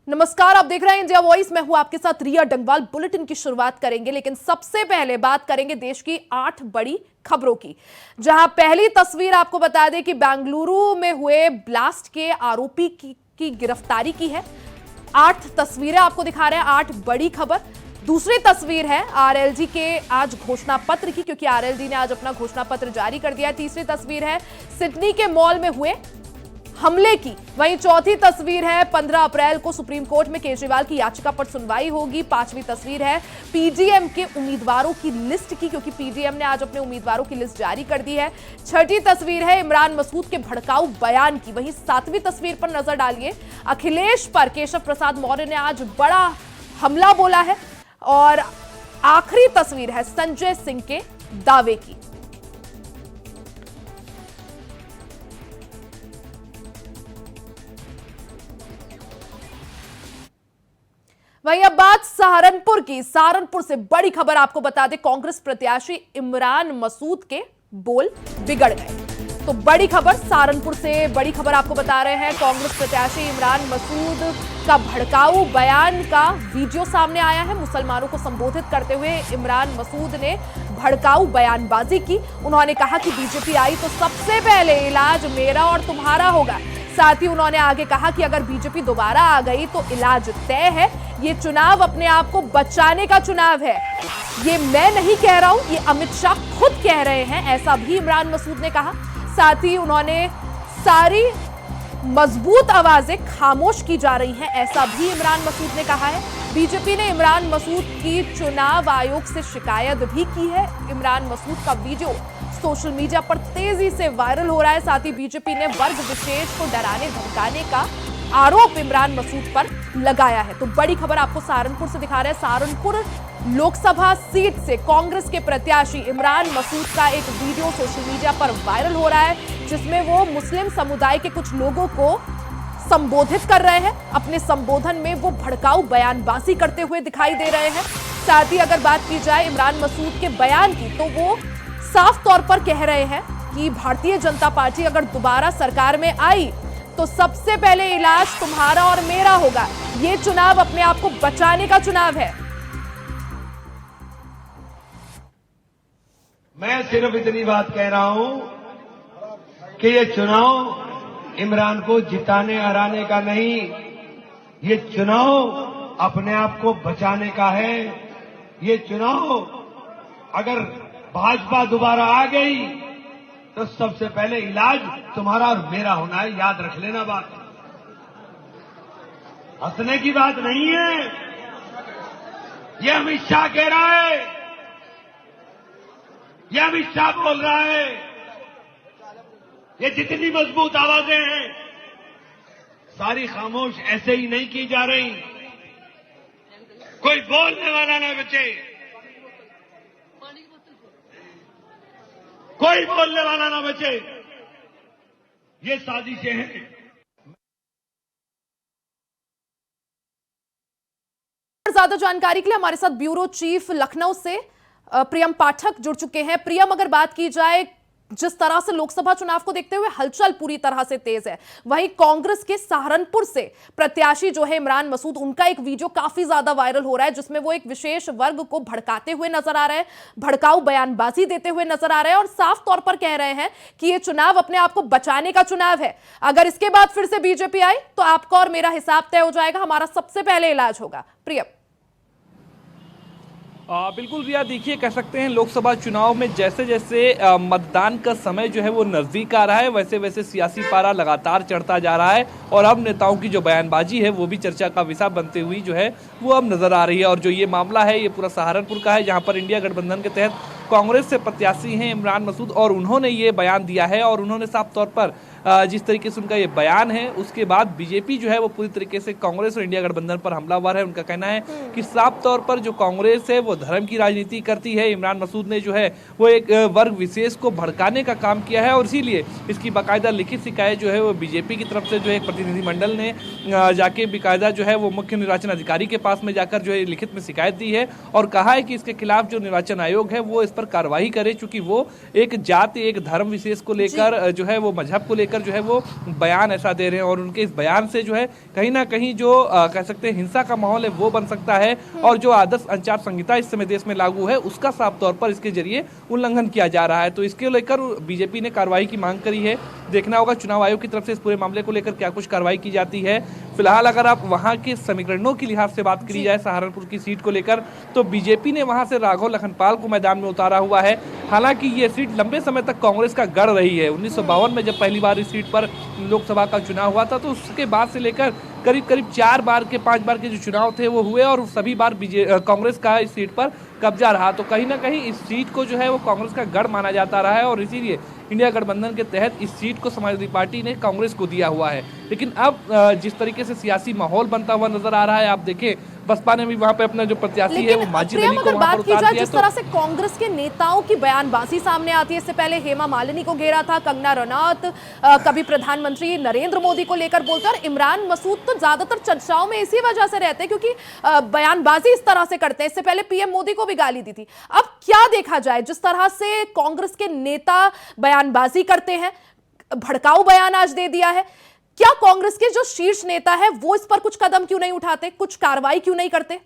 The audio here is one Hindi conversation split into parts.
नमस्कार, आप देख रहे हैं इंडिया वॉइस। मैं हूं आपके साथ रिया डंगवाल। बुलेटिन की शुरुआत करेंगे, लेकिन सबसे पहले बात करेंगे देश की 8 बड़ी खबरों की, जहां पहली तस्वीर आपको बता दें कि बेंगलुरु में हुए ब्लास्ट के आरोपी की गिरफ्तारी की है। 8 तस्वीरें आपको दिखा रहे हैं, 8 बड़ी खबर। दूसरी तस्वीर है आरएलजी के आज घोषणा पत्र की, क्योंकि आरएलजी ने आज अपना घोषणा पत्र जारी कर दिया है। तीसरी तस्वीर है सिडनी के मॉल में हुए हमले की। वहीं चौथी तस्वीर है 15 अप्रैल को सुप्रीम कोर्ट में केजरीवाल की याचिका पर सुनवाई होगी। पांचवी तस्वीर है पीडीएम के उम्मीदवारों की लिस्ट की, क्योंकि पीडीएम ने आज अपने उम्मीदवारों की लिस्ट जारी कर दी है। छठी तस्वीर है इमरान मसूद के भड़काऊ बयान की। वहीं सातवीं तस्वीर पर नजर डालिए, अखिलेश पर केशव प्रसाद मौर्य ने आज बड़ा हमला बोला है। और आखिरी तस्वीर है संजय सिंह के दावे की। वहीं अब बात सहारनपुर की। सहारनपुर से बड़ी खबर आपको बता दें, कांग्रेस प्रत्याशी इमरान मसूद के बोल बिगड़ गए। तो बड़ी खबर सहारनपुर से, बड़ी खबर आपको बता रहे हैं, कांग्रेस प्रत्याशी इमरान मसूद का भड़काऊ बयान का वीडियो सामने आया है। मुसलमानों को संबोधित करते हुए इमरान मसूद ने भड़काऊ बयानबाजी की। उन्होंने कहा कि बीजेपी आई तो सबसे पहले इलाज मेरा और तुम्हारा होगा। साथ ही उन्होंने आगे कहा कि अगर बीजेपी दोबारा आ गई तो इलाज तय है। ये चुनाव अपने आप को बचाने का चुनाव है। ये मैं नहीं कह रहा हूं, ये अमित शाह खुद कह रहे हैं, ऐसा भी इमरान मसूद ने कहा। साथ ही उन्होंने सारी मजबूत आवाजें खामोश की जा रही हैं, ऐसा भी इमरान मसूद ने कहा है। बीजेपी ने इमरान मसूद की चुनाव आयोग से शिकायत भी की है। इमरान मसूद का वीडियो सोशल मीडिया पर तेजी से वायरल हो रहा है। साथ ही बीजेपी ने वर्ग विशेष को डराने धमकाने का आरोप इमरान मसूद पर लगाया है। तो बड़ी खबर आपको सहारनपुर से दिखा रहे हैं। सहारनपुर लोकसभा सीट से कांग्रेस के प्रत्याशी इमरान मसूद का एक वीडियो सोशल मीडिया पर वायरल हो रहा है, जिसमें वो मुस्लिम समुदाय के कुछ लोगों को संबोधित कर रहे हैं। अपने संबोधन में वो भड़काऊ बयानबाजी करते हुए दिखाई दे रहे हैं। साथ ही अगर बात की जाए इमरान मसूद के बयान की, तो वो साफ तौर पर कह रहे हैं कि भारतीय जनता पार्टी अगर दोबारा सरकार में आई तो सबसे पहले इलाज तुम्हारा और मेरा होगा। ये चुनाव अपने आप को बचाने का चुनाव है। मैं सिर्फ इतनी बात कह रहा हूं कि ये चुनाव इमरान को जिताने हराने का नहीं, ये चुनाव अपने आप को बचाने का है। ये चुनाव अगर भाजपा दोबारा आ गई तो सबसे पहले इलाज तुम्हारा और मेरा होना है। याद रख लेना बात, हंसने की बात नहीं है। ये अमित शाह कह रहा है, ये अमित शाह बोल रहा है। ये जितनी मजबूत आवाजें हैं सारी खामोश ऐसे ही नहीं की जा रही। कोई बोलने वाला ना बचे, कोई बोलने वाला ना बचे। ये साजिशें हैं। ज्यादा जानकारी के लिए हमारे साथ ब्यूरो चीफ लखनऊ से प्रियम पाठक जुड़ चुके हैं। प्रियम, अगर बात की जाए, जिस तरह से लोकसभा चुनाव को देखते हुए हलचल पूरी तरह से तेज है, वहीं कांग्रेस के सहारनपुर से प्रत्याशी जो है इमरान मसूद, उनका एक वीडियो काफी ज्यादा वायरल हो रहा है, जिसमें वो एक विशेष वर्ग को भड़काते हुए नजर आ रहे हैं, भड़काऊ बयानबाजी देते हुए नजर आ रहे हैं और साफ तौर पर कह रहे हैं कि ये चुनाव अपने आप को बचाने का चुनाव है। अगर इसके बाद फिर से बीजेपी आई तो आपका और मेरा हिसाब तय हो जाएगा, हमारा सबसे पहले इलाज होगा। प्रियम। बिल्कुल रिया, देखिए कह सकते हैं लोकसभा चुनाव में जैसे जैसे मतदान का समय जो है वो नज़दीक आ रहा है, वैसे वैसे सियासी पारा लगातार चढ़ता जा रहा है और अब नेताओं की जो बयानबाजी है वो भी चर्चा का विषय बनते हुई जो है वो अब नज़र आ रही है। और जो ये मामला है ये पूरा सहारनपुर का है, जहाँ पर इंडिया गठबंधन के तहत कांग्रेस से प्रत्याशी हैं इमरान मसूद और उन्होंने ये बयान दिया है। और उन्होंने साफ तौर पर जिस तरीके से उनका ये बयान है, उसके बाद बीजेपी जो है वो पूरी तरीके से कांग्रेस और इंडिया गठबंधन पर हमलावर है। उनका कहना है कि साफ तौर पर जो कांग्रेस है वो धर्म की राजनीति करती है। इमरान मसूद ने जो है वो एक वर्ग विशेष को भड़काने का काम किया है और इसीलिए इसकी बाकायदा लिखित शिकायत जो है वो बीजेपी की तरफ से जो है एक प्रतिनिधिमंडल ने जाके बाकायदा जो है वो मुख्य निर्वाचन अधिकारी के पास में जाकर जो है लिखित में शिकायत दी है और कहा है कि इसके खिलाफ जो निर्वाचन आयोग है वो इस पर कार्रवाई करे, चूंकि वो एक जाति एक धर्म विशेष को लेकर जो है वो मजहब को लेकर लेकर जो है वो बयान ऐसा दे रहे हैं, और उनके इस बयान से जो है कहीं ना कहीं जो कह सकते हैं हिंसा का माहौल है वो बन सकता है, और जो आदर्श आचार संहिता इस समय देश में लागू है उसका साफ तौर पर इसके जरिए उल्लंघन किया जा रहा है। तो इसके लेकर बीजेपी ने कार्रवाई की मांग करी है। देखना होगा चुनाव आयोग की तरफ से इस पूरे मामले को लेकर क्या कुछ कार्रवाई की जाती है। फिलहाल अगर आप वहां के समीकरणों की लिहाज से बात करी जाए सहारनपुर की सीट को लेकर, तो बीजेपी ने वहां से राघव लखनपाल को मैदान में उतारा हुआ है। हालांकि ये सीट लंबे समय तक कांग्रेस का गढ़ रही है। 1952 में जब पहली बार इस सीट पर लोकसभा का चुनाव हुआ था, तो उसके बाद से लेकर करीब करीब 4 बार के 5 बार के जो चुनाव थे वो हुए, और सभी बार कांग्रेस का इस सीट पर कब्जा रहा। तो कहीं ना कहीं इस सीट को जो है वो कांग्रेस का गढ़ माना जाता रहा है, और इसीलिए इंडिया गठबंधन के तहत इस सीट को समाजवादी पार्टी ने कांग्रेस को दिया हुआ है। लेकिन अब जिस तरीके से सियासी माहौल बनता हुआ नजर आ रहा है, आप देखें बसपा ने भी वहां पे अपना जो प्रत्याशी है वो माजिद अली को वहां पर उतार दिया। जिस तरह से कांग्रेस के नेताओं की बयानबाजी सामने आती है, इससे पहले हेमा मालिनी को घेरा था, कंगना रनौत कभी प्रधानमंत्री नरेंद्र मोदी को लेकर बोलते हैं, और इमरान मसूद तो ज्यादातर चर्चाओं में इसी वजह से रहते हैं क्योंकि बयानबाजी इस तरह से करते हैं। इससे पहले पीएम मोदी को भी गाली दी थी। अब क्या देखा जाए, जिस तरह से कांग्रेस के नेता बयानबाजी करते हैं, भड़काऊ बयान आज दे दिया है, क्या कांग्रेस के जो शीर्ष नेता है वो इस पर कुछ कदम क्यों नहीं उठाते, कुछ कार्रवाई क्यों नहीं करते?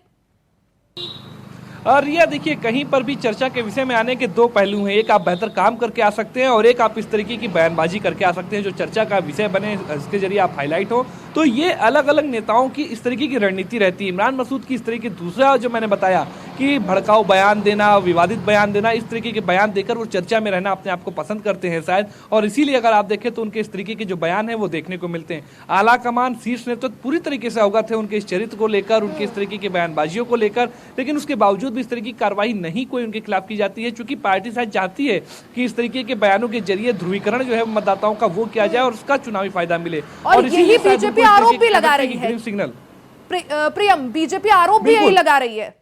रिया देखिए, कहीं पर भी चर्चा के विषय में आने के 2 पहलू हैं। एक आप बेहतर काम करके आ सकते हैं, और एक आप इस तरीके की बयानबाजी करके आ सकते हैं जो चर्चा का विषय बने, इसके जरिए आप हाईलाइट हो। तो ये अलग अलग नेताओं की इस तरीके की रणनीति रहती है। इमरान मसूद की इस तरीके दूसरा जो मैंने बताया कि भड़काऊ बयान देना, विवादित बयान देना, इस तरीके के बयान देकर वो चर्चा में रहना अपने आप को पसंद करते हैं शायद, और इसीलिए अगर आप देखें तो उनके इस तरीके के जो बयान है वो देखने को मिलते हैं। आला कमान, शीर्ष नेतृत्व तो पूरी तरीके से अवगत है उनके इस चरित्र को लेकर, उनके इस तरीके की बयानबाजियों को लेकर, लेकिन उसके बावजूद भी इस तरीके की कार्रवाई नहीं कोई उनके खिलाफ की जाती है, क्योंकि पार्टी शायद चाहती है कि इस तरीके के बयानों के जरिए ध्रुवीकरण जो है मतदाताओं का वो किया जाए और उसका चुनावी फायदा मिले। और यही बीजेपी आरोप भी लगा रही है। सिग्नल प्रियम, बीजेपी आरोप भी यही लगा रही है।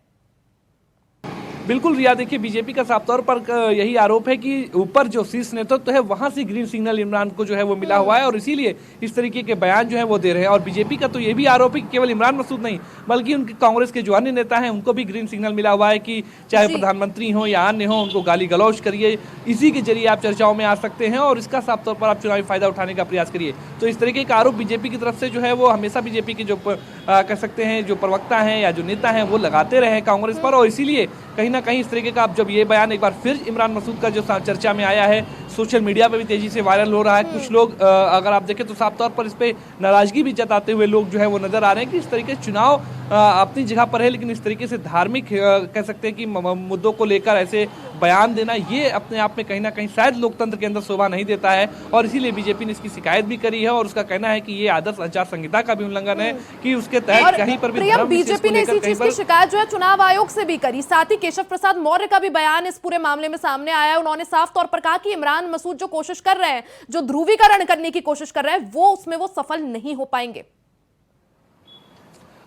बिल्कुल रिया, देखिए बीजेपी का साफ तौर पर यही आरोप है कि ऊपर जो शीर्ष नेतृत्व है वहां से ग्रीन सिग्नल इमरान को जो है वो मिला हुआ है, और इसीलिए इस तरीके के बयान जो है वो दे रहे हैं। और बीजेपी का तो ये भी आरोप है कि केवल इमरान मसूद नहीं बल्कि उनके कांग्रेस के जो अन्य नेता हैं उनको भी ग्रीन सिग्नल मिला हुआ है कि चाहे प्रधानमंत्री हो या अन्य हो, उनको गाली गलौज करिए, इसी के जरिए आप चर्चाओं में आ सकते हैं और इसका साफ तौर पर आप चुनावी फायदा उठाने का प्रयास करिए। तो इस तरीके का आरोप बीजेपी की तरफ से जो है वो हमेशा बीजेपी के जो कह सकते हैं जो प्रवक्ता हैं या जो नेता हैं वो लगाते रहे कांग्रेस पर, और इसीलिए कहीं ना कहीं इस तरीके का जब ये बयान एक बार फिर इमरान मसूद का जो चर्चा में आया है, सोशल मीडिया पे भी तेजी से वायरल हो रहा है। कुछ लोग अगर आप देखें तो साफ तौर पर इस पे नाराजगी भी जताते हुए लोग जो है वो नजर आ रहे हैं कि इस तरीके से चुनाव अपनी जगह पर है, लेकिन इस तरीके से धार्मिक कह सकते हैं कि मुद्दों को लेकर ऐसे बयान देना ये अपने आप में कहीं ना कहीं शायद लोकतंत्र के अंदर शोभा नहीं देता है, और इसीलिए बीजेपी ने इसकी शिकायत भी करी है और उसका कहना है कि ये आदर्श आचार संहिता का भी उल्लंघन है कि उसके तहत कहीं पर भी बीजेपी ने इसी चीज की शिकायत जो है चुनाव आयोग से भी करी। साथ ही केशव प्रसाद मौर्य का भी बयान इस पूरे मामले में सामने आया है। उन्होंने साफ तौर पर कहा कि इमरान मसूद जो कोशिश कर रहे हैं, जो ध्रुवीकरण करने की कोशिश कर रहे हैं, वो उसमें वो सफल नहीं हो पाएंगे।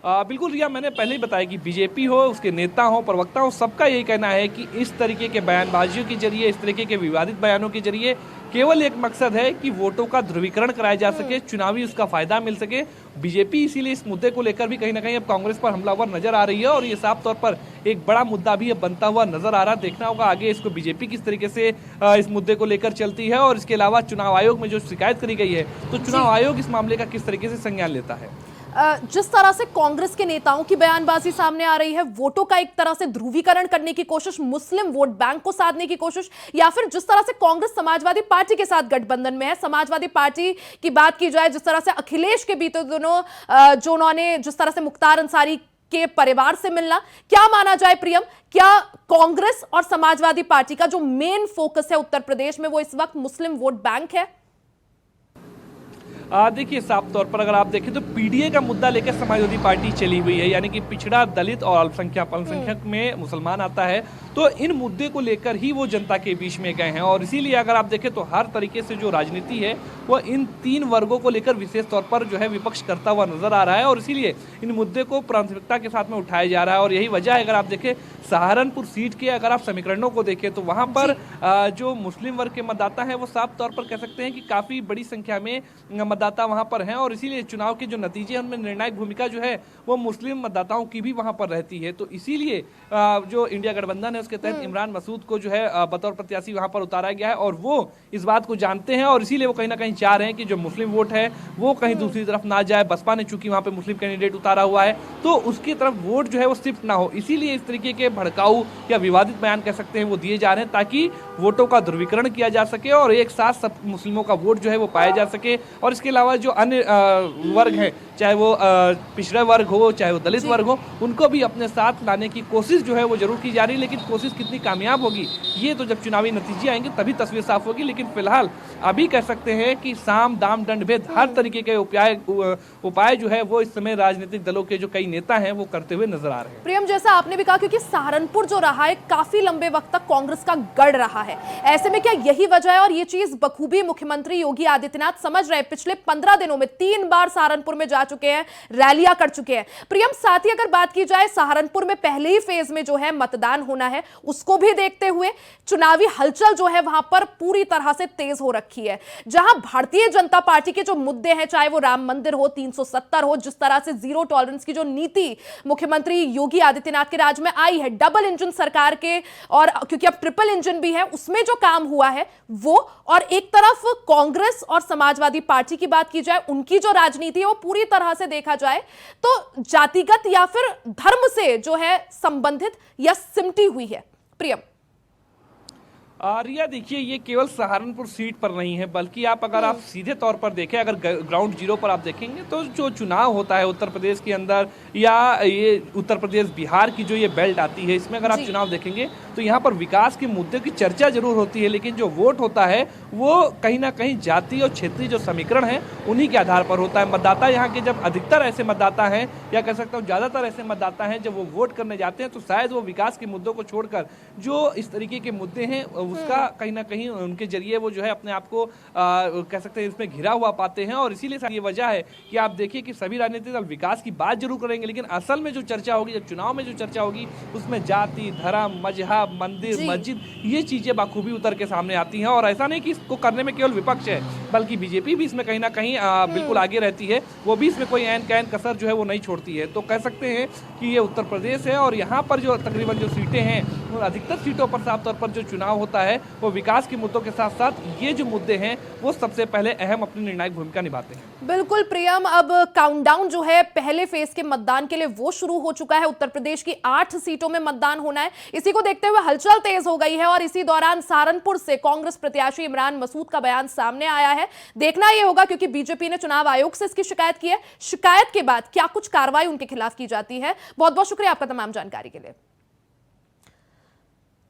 बिल्कुल रिया, मैंने पहले ही बताया कि बीजेपी हो, उसके नेता हो, प्रवक्ता हो, सबका यही कहना है कि इस तरीके के बयानबाजियों के जरिए, इस तरीके के विवादित बयानों के जरिए केवल एक मकसद है कि वोटों का ध्रुवीकरण कराया जा सके, चुनावी उसका फायदा मिल सके। बीजेपी इसीलिए इस मुद्दे को लेकर भी कहीं ना कहीं अब कांग्रेस पर हमलावर नजर आ रही है, और ये साफ तौर पर एक बड़ा मुद्दा भी अब बनता हुआ नजर आ रहा है। देखना होगा आगे इसको बीजेपी किस तरीके से इस मुद्दे को लेकर चलती है, और इसके अलावा चुनाव आयोग में जो शिकायत करी गई है तो चुनाव आयोग इस मामले का किस तरीके से संज्ञान लेता है। जिस तरह से कांग्रेस के नेताओं की बयानबाजी सामने आ रही है, वोटों का एक तरह से ध्रुवीकरण करने की कोशिश, मुस्लिम वोट बैंक को साधने की कोशिश, या फिर जिस तरह से कांग्रेस समाजवादी पार्टी के साथ गठबंधन में है, समाजवादी पार्टी की बात की जाए, जिस तरह से अखिलेश के बीते दिनों जो उन्होंने जिस तरह से मुख्तार अंसारी के परिवार से मिलना, क्या माना जाए प्रियम, क्या कांग्रेस और समाजवादी पार्टी का जो मेन फोकस है उत्तर प्रदेश में वो इस वक्त मुस्लिम वोट बैंक है? देखिए साफ तौर पर अगर आप देखें तो पीडीए का मुद्दा लेकर समाजवादी पार्टी चली हुई है, यानी कि पिछड़ा, दलित और अल्पसंख्यक में मुसलमान आता है, तो इन मुद्दे को लेकर ही वो जनता के बीच में गए हैं। और इसीलिए अगर आप देखें तो हर तरीके से जो राजनीति है वो इन 3 वर्गों को लेकर विशेष तौर पर जो है विपक्ष करता हुआ नजर आ रहा है, और इसीलिए इन मुद्दे को प्राथमिकता के साथ में उठाया जा रहा है। और यही वजह है, अगर आप देखें सहारनपुर सीट के अगर आप समीकरणों को देखें तो वहां पर जो मुस्लिम वर्ग के मतदाता हैं वो साफ तौर पर कह सकते हैं कि काफी बड़ी संख्या में मतदाता वहां पर हैं और इसीलिए चुनाव के जो नतीजे हैं उनमें निर्णायक भूमिका जो है वो मुस्लिम मतदाताओं की भी वहां पर रहती है। तो इसीलिए जो इंडिया गठबंधन है उसके तहत इमरान मसूद को जो है बतौर प्रत्याशी वहां पर उतारा गया है और वो इस बात को जानते हैं और इसीलिए वो कहीं ना कहीं चाह रहे हैं कि जो मुस्लिम वोट है वो कहीं दूसरी तरफ ना जाए। बसपा ने चूंकि वहां पे मुस्लिम कैंडिडेट उतारा हुआ है तो उसकी तरफ वोट जो है वो शिफ्ट ना हो, इसीलिए इस तरीके के भड़काऊ या विवादित बयान कह सकते हैं वो दिए जा रहे हैं ताकि वोटों का ध्रुवीकरण किया जा सके और एक साथ सब मुस्लिमों का वोट जो है वो पाया जा सके। और इसके अलावा जो अन्य वर्ग हैं, चाहे वो पिछड़े वर्ग हो चाहे वो दलित वर्ग हो, उनको भी अपने साथ लाने की कोशिश जो है वो जरूर की जा रही है। लेकिन कोशिश कितनी कामयाब होगी ये तो जब चुनावी नतीजे आएंगे तभी तस्वीर साफ होगी। लेकिन फिलहाल अभी कह सकते हैं कि साम दाम दंड भेद हर तरीके के उपाय जो है वो इस समय राजनीतिक दलों के जो कई नेता हैं वो करते हुए नजर आ रहे हैं। प्रियम, जैसा आपने भी कहा, क्योंकि सहारनपुर जो रहा है काफी लंबे वक्त तक कांग्रेस का गढ़ रहा है, ऐसे में क्या यही वजह है और ये चीज बखूबी मुख्यमंत्री योगी आदित्यनाथ समझ रहे हैं? पिछले 15 दिनों में 3 बार सहारनपुर में जा चुके हैं, रैलियां कर चुके हैं। प्रियम, साथ ही अगर बात की जाए सहारनपुर में पहले ही फेज में जो है मतदान होना है, उसको भी देखते हुए चुनावी हलचल जो है वहां पर पूरी तरह से तेज हो रखी है। जहां भारतीय जनता पार्टी के जो मुद्दे हैं, चाहे वो राम मंदिर हो, 370 हो, जिस तरह से जीरो टॉलरेंस की जो नीति मुख्यमंत्री योगी आदित्यनाथ के राज में आई है, डबल इंजन सरकार के, और क्योंकि अब ट्रिपल इंजन भी है, उसमें जो काम हुआ है वो, और एक तरफ कांग्रेस और समाजवादी पार्टी की बात की जाए, उनकी जो राजनीति है वो पूरी तरह से देखा जाए तो जातिगत या फिर धर्म से जो है संबंधित या सिमटी हुई है। प्रियम, रिया, देखिए ये केवल सहारनपुर सीट पर नहीं है, बल्कि अगर आप सीधे तौर पर देखें, अगर ग्राउंड जीरो पर आप देखेंगे तो जो चुनाव होता है उत्तर प्रदेश के अंदर या ये उत्तर प्रदेश बिहार की जो ये बेल्ट आती है, इसमें अगर आप चुनाव देखेंगे तो यहाँ पर विकास के मुद्दे की चर्चा जरूर होती है, लेकिन जो वोट होता है वो कहीं ना कहीं जाति और क्षेत्रीय जो समीकरण है उन्हीं के आधार पर होता है। मतदाता यहाँ के जब अधिकतर ऐसे मतदाता हैं या कह सकता हूँ ज्यादातर ऐसे मतदाता हैं, जब वो वोट करने जाते हैं तो शायद वो विकास के मुद्दों को छोड़कर जो इस तरीके के मुद्दे हैं उसका कहीं ना कहीं उनके जरिए वो जो है अपने आप को कह सकते हैं इसमें घिरा हुआ पाते हैं। और इसीलिए ये वजह है कि आप देखिए कि सभी राजनीतिक दल विकास की बात जरूर करेंगे, लेकिन असल में जो चर्चा होगी, जब चुनाव में जो चर्चा होगी, उसमें जाति, धर्म, मजहब, मंदिर, मस्जिद, ये चीजें बाखूबी उतर के सामने आती हैं। और ऐसा नहीं कि इसको करने में केवल विपक्ष है, बल्कि बीजेपी भी इसमें कहीं ना कहीं बिल्कुल आगे रहती है, वो भी इसमें कोई ऐन कैन कसर जो है वो नहीं छोड़ती है। तो कह सकते हैं कि ये उत्तर प्रदेश है और यहाँ पर जो तकरीबन जो सीटें हैं, अधिकतर सीटों पर साफ तौर पर जो चुनाव होता है वो विकास के मुद्दों के साथ साथ ये जो मुद्दे हैं वो सबसे पहले अहम अपनी निर्णायक भूमिका निभाते हैं। बिल्कुल प्रियम, अब काउंटडाउन जो है पहले फेज के मतदान के लिए वो शुरू हो चुका है। उत्तर प्रदेश की 8 सीटों में मतदान होना है, इसी को देखते हुए हलचल तेज हो गई है और इसी दौरान सहारनपुर से कांग्रेस प्रत्याशी इमरान मसूद का बयान सामने आया है। देखना यह होगा, क्योंकि बीजेपी ने चुनाव आयोग से इसकी शिकायत की है, शिकायत के बाद क्या कुछ कार्रवाई उनके खिलाफ की जाती है। बहुत बहुत शुक्रिया आपका तमाम जानकारी के लिए।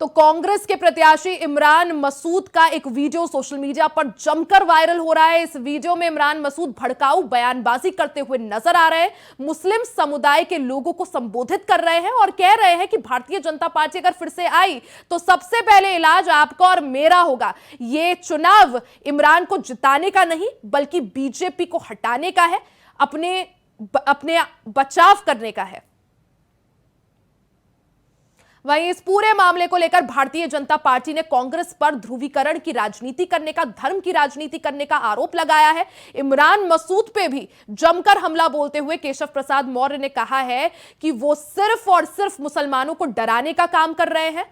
तो कांग्रेस के प्रत्याशी इमरान मसूद का एक वीडियो सोशल मीडिया पर जमकर वायरल हो रहा है। इस वीडियो में इमरान मसूद भड़काऊ बयानबाजी करते हुए नजर आ रहे हैं, मुस्लिम समुदाय के लोगों को संबोधित कर रहे हैं और कह रहे हैं कि भारतीय जनता पार्टी अगर फिर से आई तो सबसे पहले इलाज आपका और मेरा होगा। ये चुनाव इमरान को जिताने का नहीं बल्कि बीजेपी को हटाने का है, अपने बचाव करने का है। वहीं इस पूरे मामले को लेकर भारतीय जनता पार्टी ने कांग्रेस पर ध्रुवीकरण की राजनीति करने का, धर्म की राजनीति करने का आरोप लगाया है। इमरान मसूद पे भी जमकर हमला बोलते हुए केशव प्रसाद मौर्य ने कहा है कि वो सिर्फ और सिर्फ मुसलमानों को डराने का काम कर रहे हैं।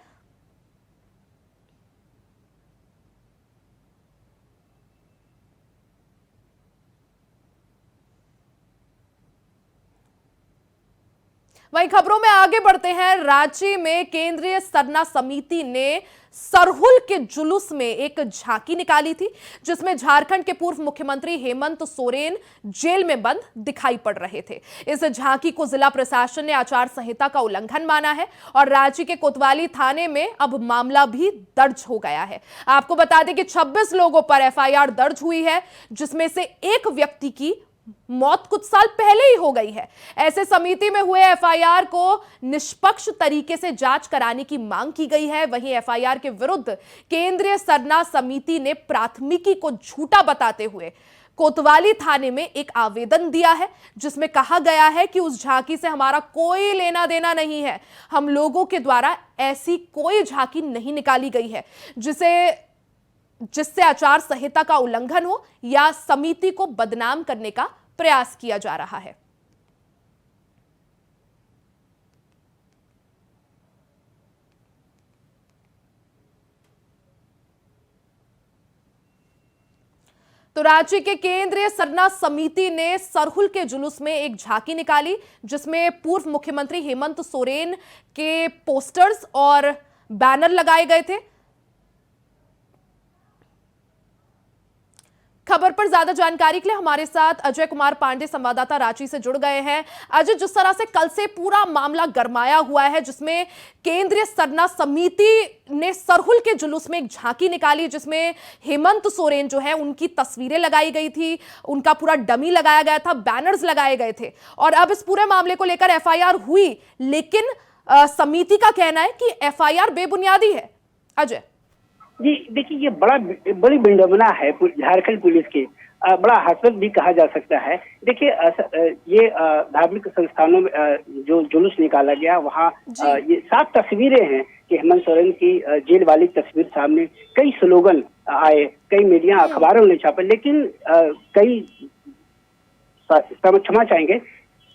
वहीं खबरों में आगे बढ़ते हैं। रांची में केंद्रीय सरना समिति ने सरहुल के जुलूस में एक झांकी निकाली थी, जिसमें झारखंड के पूर्व मुख्यमंत्री हेमंत सोरेन जेल में बंद दिखाई पड़ रहे थे। इस झांकी को जिला प्रशासन ने आचार संहिता का उल्लंघन माना है और रांची के कोतवाली थाने में अब मामला भी दर्ज हो गया है। आपको बता दें कि 26 लोगों पर एफआईआर दर्ज हुई है, जिसमें से एक व्यक्ति की मौत कुछ साल पहले ही हो गई है। ऐसे समिति में हुए एफआईआर को निष्पक्ष तरीके से जांच कराने की मांग की गई है। वहीं एफआईआर के विरुद्ध केंद्रीय सरना समिति ने प्राथमिकी को झूठा बताते हुए कोतवाली थाने में एक आवेदन दिया है, जिसमें कहा गया है कि उस झांकी से हमारा कोई लेना देना नहीं है, हम लोगों के द्वारा ऐसी कोई झांकी नहीं निकाली गई है जिससे आचार संहिता का उल्लंघन हो या समिति को बदनाम करने का प्रयास किया जा रहा है। तो राज्य के केंद्रीय सरना समिति ने सरहुल के जुलूस में एक झांकी निकाली, जिसमें पूर्व मुख्यमंत्री हेमंत सोरेन के पोस्टर्स और बैनर लगाए गए थे। खबर पर ज्यादा जानकारी के लिए हमारे साथ अजय कुमार पांडे संवाददाता रांची से जुड़ गए हैं। अजय, जिस तरह से कल से पूरा मामला गरमाया हुआ है, जिसमें केंद्रीय सरना समिति ने सरहुल के जुलूस में एक झांकी निकाली, जिसमें हेमंत सोरेन जो है उनकी तस्वीरें लगाई गई थी, उनका पूरा डमी लगाया गया था, बैनर्स लगाए गए थे, और अब इस पूरे मामले को लेकर एफआईआर हुई, लेकिन समिति का कहना है कि एफआईआर बेबुनियादी है। अजय जी देखिए, ये बड़ी विडंबना है झारखंड पुलिस की, बड़ा हास्यास्पद भी कहा जा सकता है। देखिए, ये धार्मिक संस्थानों में जो जुलूस निकाला गया, वहाँ ये साफ तस्वीरें हैं कि हेमंत सोरेन की जेल वाली तस्वीर सामने, कई स्लोगन आए, कई मीडिया अखबारों ने छापे, लेकिन कई क्षमा चाहेंगे,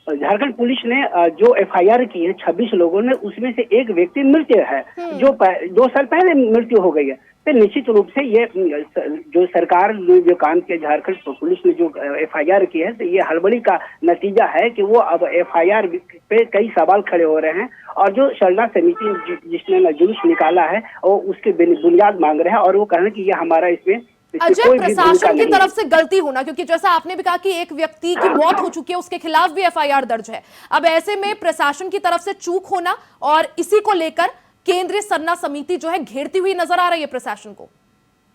झारखंड पुलिस ने जो एफआईआर की है 26 लोगों ने, उसमें से एक व्यक्ति मृत्यु है, जो 2 साल पहले मृत्यु हो गई है। तो निश्चित रूप से ये जो सरकार ने जो काम किया, झारखंड पुलिस ने जो एफआईआर की है, तो ये हड़बड़ी का नतीजा है कि वो अब एफआईआर पे कई सवाल खड़े हो रहे हैं, और जो सरना समिति जिसने जुलूस निकाला है वो उसके बुनियाद मांग रहे हैं, और वो कह रहे हैं कि ये हमारा इसमें अजय, प्रशासन की तरफ से गलती होना, क्योंकि जैसा आपने भी कहा कि एक व्यक्ति की मौत हो चुकी है, उसके खिलाफ भी एफआईआर दर्ज है। अब ऐसे में प्रशासन की तरफ से चूक होना, और इसी को लेकर केंद्रीय सरना समिति जो है घेरती हुई नजर आ रही है प्रशासन को।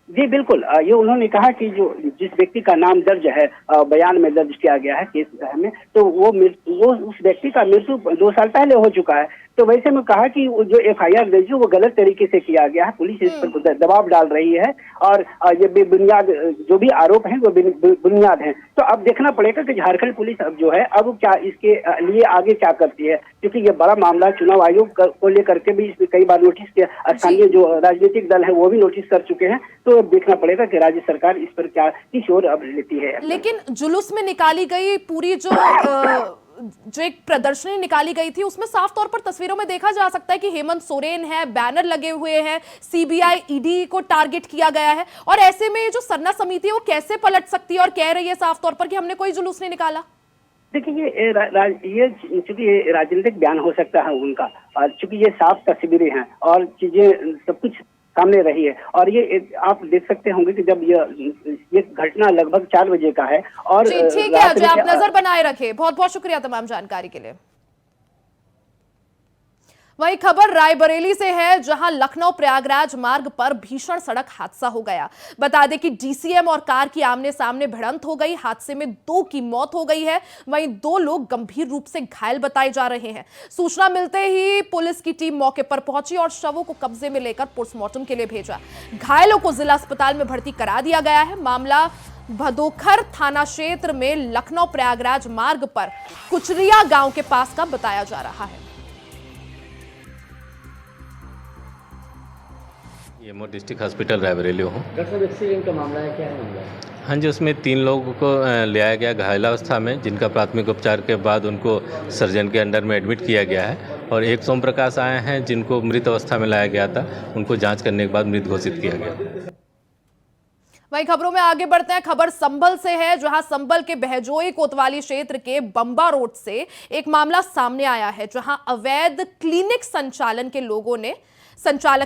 जी बिल्कुल, ये उन्होंने कहा कि जो जिस व्यक्ति का नाम दर्ज है, बयान में दर्ज किया गया है केस में, तो वो उस व्यक्ति का मृत्यु 2 साल पहले हो चुका है। तो वैसे में कहा कि जो एफआईआर दर्ज है वो गलत तरीके से किया गया है, पुलिस इस पर दबाव डाल रही है, और ये बेबुनियाद जो भी आरोप हैं वो बुनियाद हैं। तो अब देखना पड़ेगा कि झारखंड पुलिस अब जो है अब क्या इसके लिए आगे क्या करती है, क्योंकि ये बड़ा मामला चुनाव आयोग को लेकर के भी इसमें कई बार नोटिस किया, स्थानीय जो राजनीतिक दल है वो भी नोटिस कर चुके हैं। तो अब देखना पड़ेगा कि राज्य सरकार इस पर क्या किस ओर अब लेती है। लेकिन जुलूस में निकाली गई पूरी जो एक प्रदर्शनी निकाली गई थी, उसमें साफ तौर पर तस्वीरों में देखा जा सकता है कि हेमंत सोरेन है, बैनर लगे हुए हैं, सीबीआई ईडी को टारगेट किया गया है, और ऐसे में जो सरना समिति है वो कैसे पलट सकती है और कह रही है साफ तौर पर कि हमने कोई जुलूस नहीं निकाला। देखिए, ये चूंकि ये राजनीतिक बयान हो सकता है उनका, और चूंकि ये साफ तस्वीरें हैं और चीजें सब कुछ सामने रही है, और ये आप देख सकते होंगे कि जब ये घटना लगभग 4 बजे का है, और ठीक है अजय, आप नजर बनाए रखे। बहुत बहुत शुक्रिया तमाम जानकारी के लिए। वही खबर रायबरेली से है, जहां लखनऊ प्रयागराज मार्ग पर भीषण सड़क हादसा हो गया। बता दें कि डीसीएम और कार की आमने सामने भिड़ंत हो गई। हादसे में 2 की मौत हो गई है, वहीं 2 लोग गंभीर रूप से घायल बताए जा रहे हैं। सूचना मिलते ही पुलिस की टीम मौके पर पहुंची और शवों को कब्जे में लेकर पोस्टमार्टम के लिए भेजा। घायलों को जिला अस्पताल में भर्ती करा दिया गया है। मामला भदोखर थाना क्षेत्र में लखनऊ प्रयागराज मार्ग पर कुचरिया गांव के पास का बताया जा रहा है। ये मो डिस्ट्रिक्ट हॉस्पिटल रायबरेली हूँ। डॉक्टर साहब, एक्सीडेंट का मामला है, क्या है मामला? हाँ जी, उसमें 3 लोगों को ले आया गया घायलावस्था में, जिनका प्राथमिक उपचार के बाद उनको सर्जन के अंडर में एडमिट किया गया है, और एक सोम प्रकाश आए हैं जिनको मृत अवस्था में लाया गया था, उनको जांच करने के बाद मृत घोषित किया गया। वहीं खबरों में आगे बढ़ते हैं। खबर संभल से है, जहां संभल के बहजोई कोतवाली क्षेत्र के बंबा रोड से एक मामला सामने आया है, जहां अवैध क्लिनिक संचालक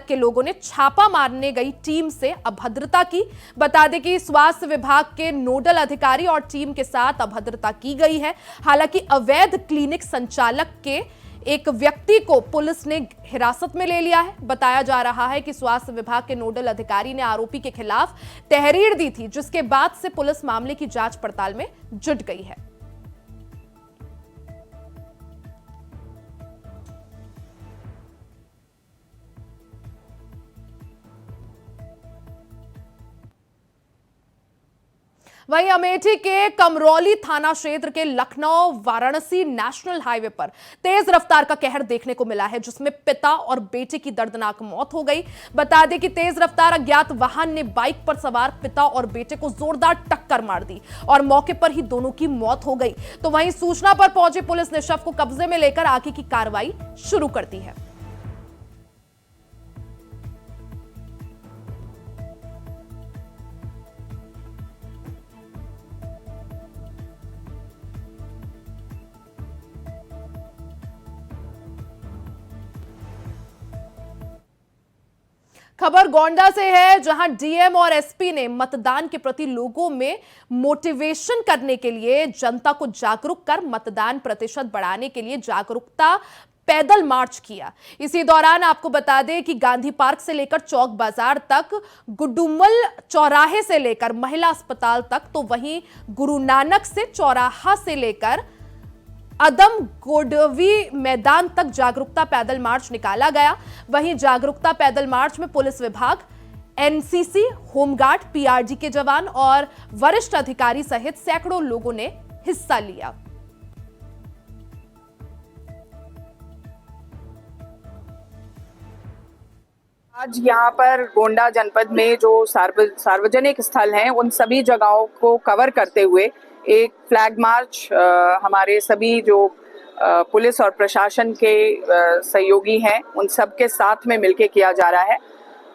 के लोगों ने छापा मारने गई टीम से अभद्रता की। बता दें कि स्वास्थ्य विभाग के नोडल अधिकारी और टीम के साथ अभद्रता की गई है। हालांकि अवैध क्लिनिक संचालक के एक व्यक्ति को पुलिस ने हिरासत में ले लिया है। बताया जा रहा है कि स्वास्थ्य विभाग के नोडल अधिकारी ने आरोपी के खिलाफ तहरीर दी थी, जिसके बाद से पुलिस मामले की जांच पड़ताल में जुट गई है। वहीं अमेठी के कमरौली थाना क्षेत्र के लखनऊ वाराणसी नेशनल हाईवे पर तेज रफ्तार का कहर देखने को मिला है, जिसमें पिता और बेटे की दर्दनाक मौत हो गई। बता दें कि तेज रफ्तार अज्ञात वाहन ने बाइक पर सवार पिता और बेटे को जोरदार टक्कर मार दी और मौके पर ही दोनों की मौत हो गई। तो वहीं सूचना पर पहुंची पुलिस ने शव को कब्जे में लेकर आगे की कार्रवाई शुरू कर दी है। खबर गोंडा से है, जहां डीएम और एसपी ने मतदान के प्रति लोगों में मोटिवेशन करने के लिए जनता को जागरूक कर मतदान प्रतिशत बढ़ाने के लिए जागरूकता पैदल मार्च किया। इसी दौरान आपको बता दें कि गांधी पार्क से लेकर चौक बाजार तक, गुडुमल चौराहे से लेकर महिला अस्पताल तक, तो वहीं गुरु नानक से चौराहा से लेकर अदम गोडवी मैदान तक जागरूकता पैदल मार्च निकाला गया। वहीं जागरूकता पैदल मार्च में पुलिस विभाग, एनसीसी, होमगार्ड, पीआरजी के जवान और वरिष्ठ अधिकारी सहित सैकड़ों लोगों ने हिस्सा लिया। आज यहाँ पर गोंडा जनपद में जो सार्वजनिक स्थल हैं, उन सभी जगहों को कवर करते हुए एक फ्लैग मार्च हमारे सभी जो पुलिस और प्रशासन के सहयोगी हैं, उन सब के साथ में मिलके किया जा रहा है।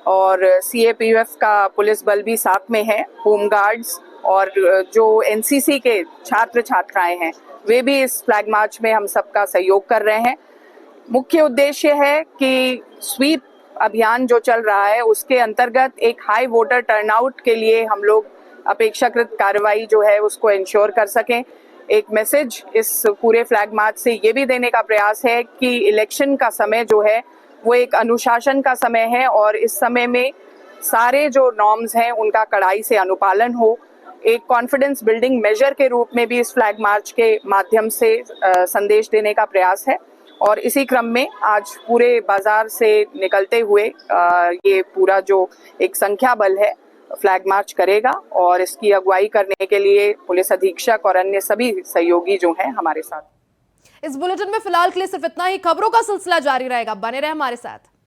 और सीएपीएफ का पुलिस बल भी साथ में है, होम गार्ड्स और जो एनसीसी के छात्र छात्राएं हैं, वे भी इस फ्लैग मार्च में हम सबका सहयोग कर रहे हैं। मुख्य उद्देश्य है कि स्वीप अभियान जो चल रहा है, उसके अंतर्गत एक हाई वोटर टर्नआउट के लिए हम लोग अपेक्षाकृत कार्रवाई जो है उसको इंश्योर कर सकें। एक मैसेज इस पूरे फ्लैग मार्च से ये भी देने का प्रयास है कि इलेक्शन का समय जो है वो एक अनुशासन का समय है और इस समय में सारे जो नॉर्म्स हैं उनका कड़ाई से अनुपालन हो। एक कॉन्फिडेंस बिल्डिंग मेजर के रूप में भी इस फ्लैग मार्च के माध्यम से संदेश देने का प्रयास है। और इसी क्रम में आज पूरे बाजार से निकलते हुए ये पूरा जो एक संख्या बल है फ्लैग मार्च करेगा और इसकी अगुवाई करने के लिए पुलिस अधीक्षक और अन्य सभी सहयोगी जो हैं हमारे साथ। इस बुलेटिन में फिलहाल के लिए सिर्फ इतना ही। खबरों का सिलसिला जारी रहेगा, बने रहे हमारे साथ।